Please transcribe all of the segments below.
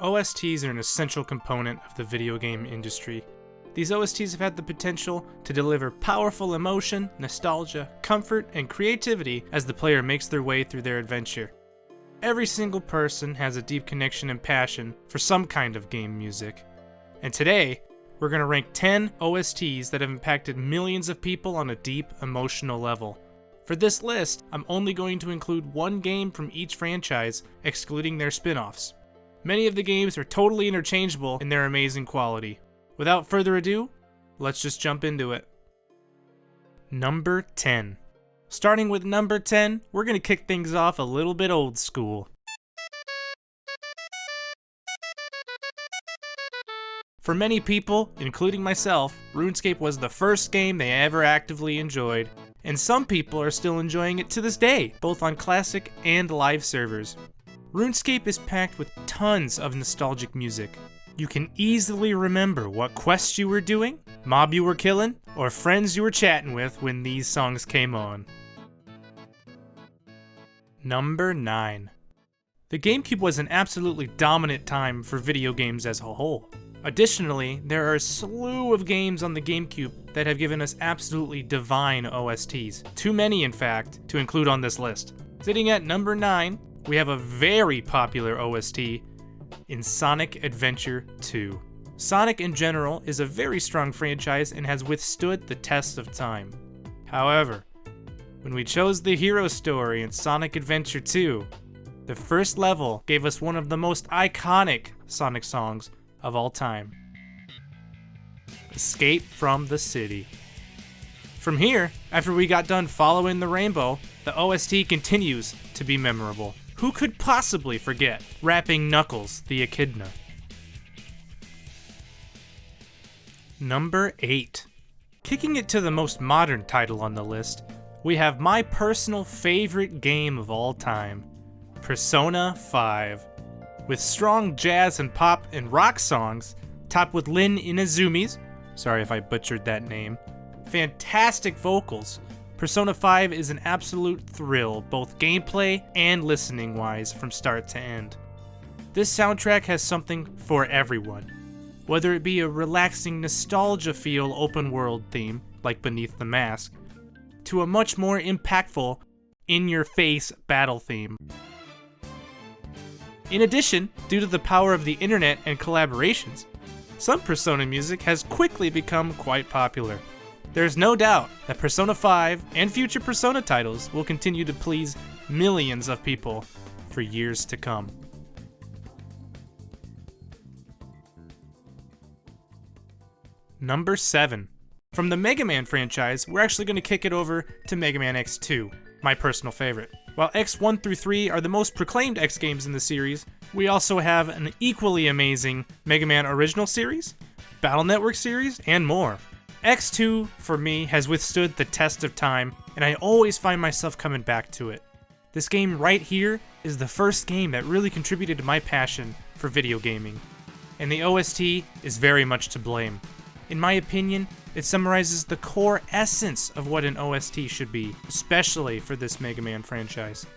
OSTs are an essential component of the video game industry. These OSTs have had the potential to deliver powerful emotion, nostalgia, comfort, and creativity as the player makes their way through their adventure. Every single person has a deep connection and passion for some kind of game music. And today, we're going to rank 10 OSTs that have impacted millions of people on a deep emotional level. For this list, I'm only going to include one game from each franchise, excluding their spin-offs. Many of the games are totally interchangeable in their amazing quality. Without further ado, let's just jump into it. Number 10. Starting with number 10, we're going to kick things off a little bit old school. For many people, including myself, Runescape was the first game they ever actively enjoyed, and some people are still enjoying it to this day, both on classic and live servers. RuneScape is packed with tons of nostalgic music. You can easily remember what quests you were doing, mob you were killing, or friends you were chatting with when these songs came on. Number 9. The Gamecube was an absolutely dominant time for video games as a whole. Additionally, there are a slew of games on the Gamecube that have given us absolutely divine OSTs. Too many, in fact, to include on this list. Sitting at number 9, we have a very popular OST in Sonic Adventure 2. Sonic in general is a very strong franchise and has withstood the test of time. However, when we chose the hero story in Sonic Adventure 2, the first level gave us one of the most iconic Sonic songs of all time. Escape from the City. From here, after we got done following the rainbow, the OST continues to be memorable. Who could possibly forget rapping Knuckles the Echidna? Number 8. Kicking it to the most modern title on the list, we have my personal favorite game of all time, Persona 5. With strong jazz and pop and rock songs, topped with Lin Inazumi's, sorry if I butchered that name, fantastic vocals, Persona 5 is an absolute thrill, both gameplay and listening-wise from start to end. This soundtrack has something for everyone, whether it be a relaxing nostalgia-feel open-world theme, like Beneath the Mask, to a much more impactful, in-your-face battle theme. In addition, due to the power of the internet and collaborations, some Persona music has quickly become quite popular. There's no doubt that Persona 5 and future Persona titles will continue to please millions of people for years to come. Number 7. From the Megaman franchise, we're actually going to kick it over to Mega Man X2, my personal favorite. While X1 through 3 are the most proclaimed X games in the series, we also have an equally amazing Mega Man Original Series, Battle Network series, and more. X2, for me, has withstood the test of time, and I always find myself coming back to it. This game right here is the first game that really contributed to my passion for video gaming, and the OST is very much to blame. In my opinion, it summarizes the core essence of what an OST should be, especially for this Mega Man franchise.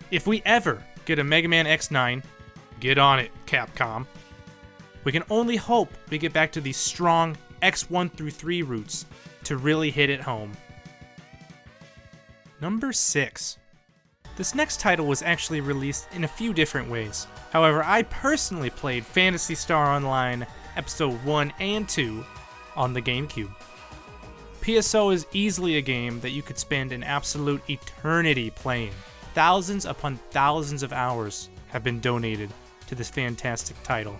If we ever get a Mega Man X9, get on it, Capcom. We can only hope we get back to these strong X1 through 3 roots to really hit it home. Number 6. This next title was actually released in a few different ways. However, I personally played Phantasy Star Online Episode 1 and 2 on the Gamecube. PSO is easily a game that you could spend an absolute eternity playing. Thousands upon thousands of hours have been donated to this fantastic title,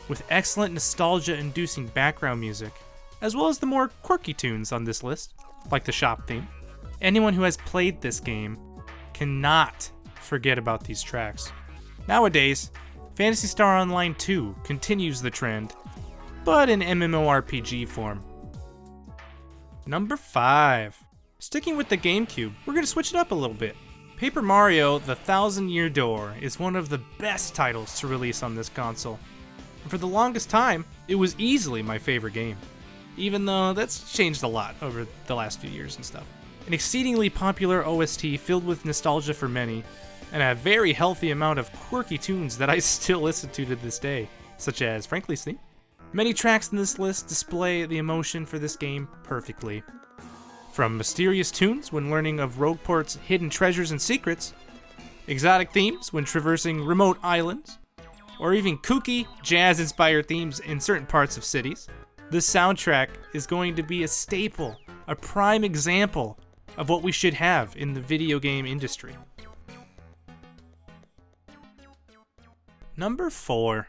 with excellent nostalgia-inducing background music, as well as the more quirky tunes on this list, like the shop theme. Anyone who has played this game cannot forget about these tracks. Nowadays, Phantasy Star Online 2 continues the trend, but in MMORPG form. Number 5. Sticking with the Gamecube, we're going to switch it up a little bit. Paper Mario: The Thousand-Year Door is one of the best titles to release on this console. And for the longest time, it was easily my favorite game, even though that's changed a lot over the last few years and stuff. An exceedingly popular OST filled with nostalgia for many, and a very healthy amount of quirky tunes that I still listen to this day, such as Frankly's theme. Many tracks in this list display the emotion for this game perfectly. From mysterious tunes when learning of Rogueport's hidden treasures and secrets, exotic themes when traversing remote islands, or even kooky, jazz-inspired themes in certain parts of cities, this soundtrack is going to be a staple, a prime example of what we should have in the video game industry. Number 4.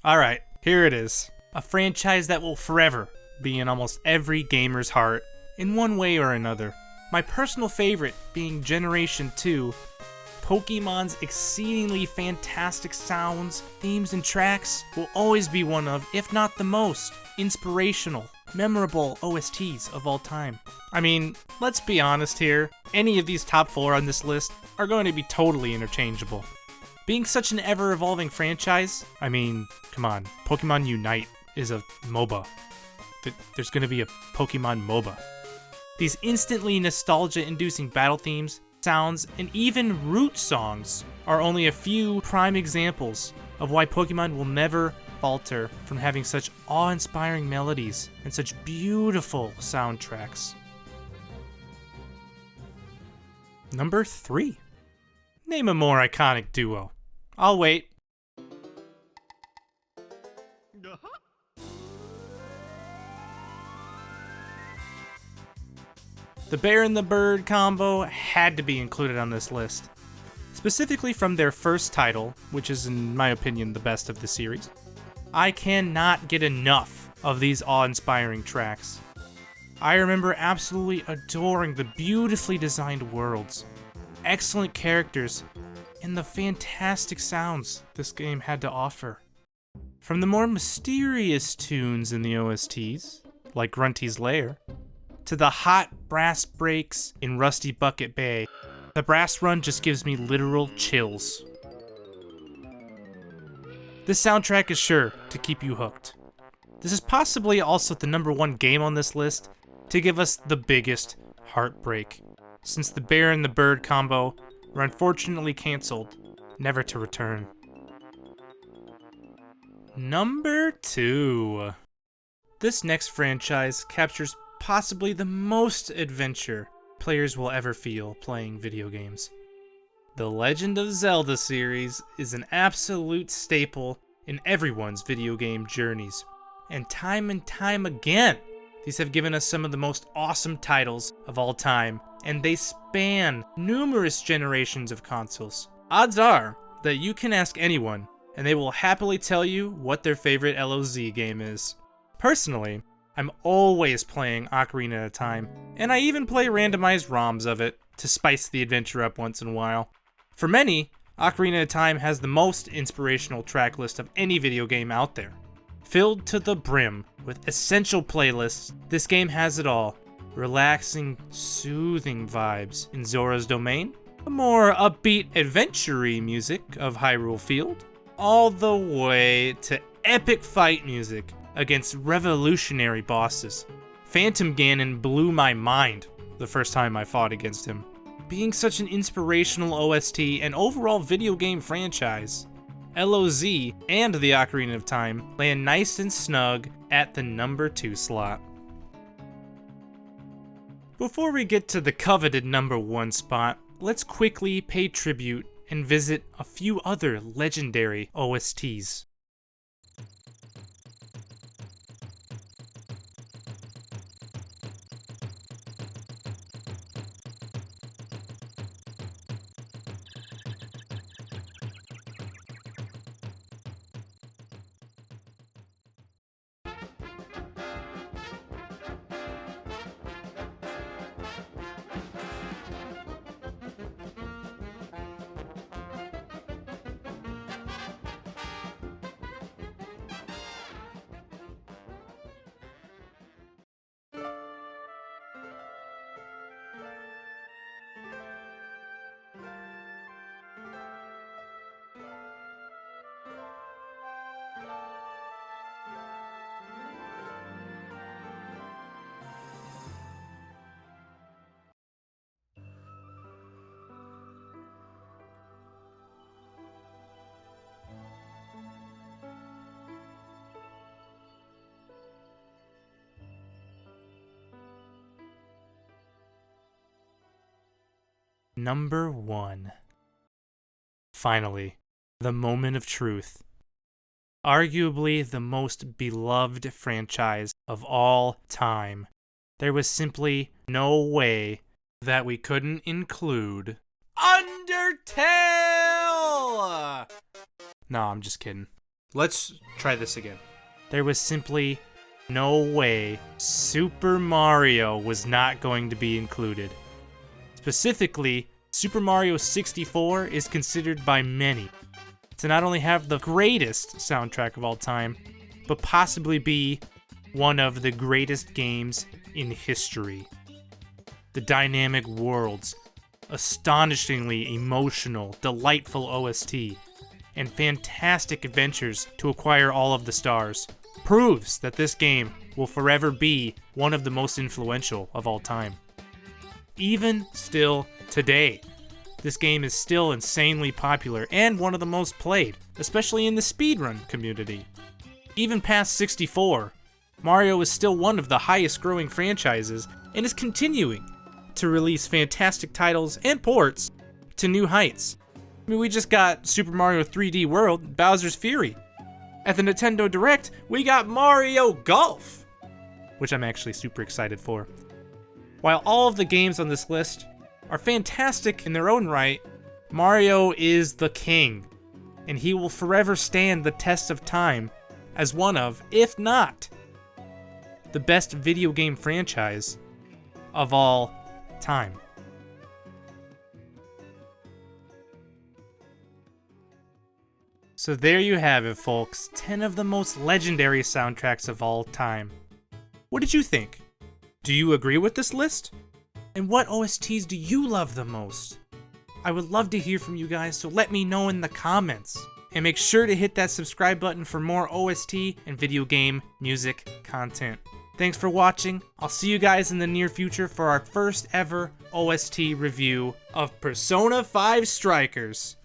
Alright, here it is. A franchise that will forever be in almost every gamer's heart, in one way or another. My personal favorite being Generation 2, Pokemon's exceedingly fantastic sounds, themes, and tracks will always be one of, if not the most, inspirational, memorable OSTs of all time. I mean, let's be honest here, any of these top 4 on this list are going to be totally interchangeable. Being such an ever-evolving franchise, I mean, come on, Pokemon Unite is a MOBA. There's going to be a Pokemon MOBA. These instantly nostalgia-inducing battle themes, sounds, and even root songs are only a few prime examples of why Pokemon will never falter from having such awe-inspiring melodies and such beautiful soundtracks. Number 3. Name a more iconic duo. I'll wait. The bear and the bird combo had to be included on this list, specifically from their first title, which is in my opinion the best of the series. I cannot get enough of these awe-inspiring tracks. I remember absolutely adoring the beautifully designed worlds, excellent characters, and the fantastic sounds this game had to offer. From the more mysterious tunes in the OSTs, like Grunty's Lair, to the hot brass breaks in Rusty Bucket Bay, the brass run just gives me literal chills. This soundtrack is sure to keep you hooked. This is possibly also the number 1 game on this list to give us the biggest heartbreak, since the bear and the bird combo were unfortunately cancelled, never to return. Number 2. This next franchise captures possibly the most adventure players will ever feel playing video games. The Legend of Zelda series is an absolute staple in everyone's video game journeys, and time again, these have given us some of the most awesome titles of all time, and they span numerous generations of consoles. Odds are that you can ask anyone, and they will happily tell you what their favorite LOZ game is. Personally, I'm always playing Ocarina of Time, and I even play randomized ROMs of it to spice the adventure up once in a while. For many, Ocarina of Time has the most inspirational track list of any video game out there. Filled to the brim with essential playlists, this game has it all. Relaxing, soothing vibes in Zora's Domain, the more upbeat, adventure-y music of Hyrule Field, all the way to epic fight music against revolutionary bosses. Phantom Ganon blew my mind the first time I fought against him. Being such an inspirational OST and overall video game franchise, LOZ and the Ocarina of Time land nice and snug at the number 2 slot. Before we get to the coveted number 1 spot, let's quickly pay tribute and visit a few other legendary OSTs. number 1. Finally, the moment of truth. Arguably the most beloved franchise of all time. There was simply no way that we couldn't include Undertale! No, I'm just kidding. Let's try this again. There was simply no way Super Mario was not going to be included. Specifically, Super Mario 64 is considered by many to not only have the greatest soundtrack of all time, but possibly be one of the greatest games in history. The dynamic worlds, astonishingly emotional, delightful OST, and fantastic adventures to acquire all of the stars proves that this game will forever be one of the most influential of all time. Even still today, this game is still insanely popular and one of the most played, especially in the speedrun community. Even past 64, Mario is still one of the highest growing franchises and is continuing to release fantastic titles and ports to new heights. I mean, we just got Super Mario 3D World, Bowser's Fury. At the Nintendo Direct, we got Mario Golf, which I'm actually super excited for. While all of the games on this list are fantastic in their own right, Mario is the king, and he will forever stand the test of time as one of, if not, the best video game franchise of all time. So there you have it, folks. 10 of the most legendary soundtracks of all time. What did you think? Do you agree with this list? And what OSTs do you love the most? I would love to hear from you guys, so let me know in the comments. And make sure to hit that subscribe button for more OST and video game music content. Thanks for watching. I'll see you guys in the near future for our first ever OST review of Persona 5 Strikers.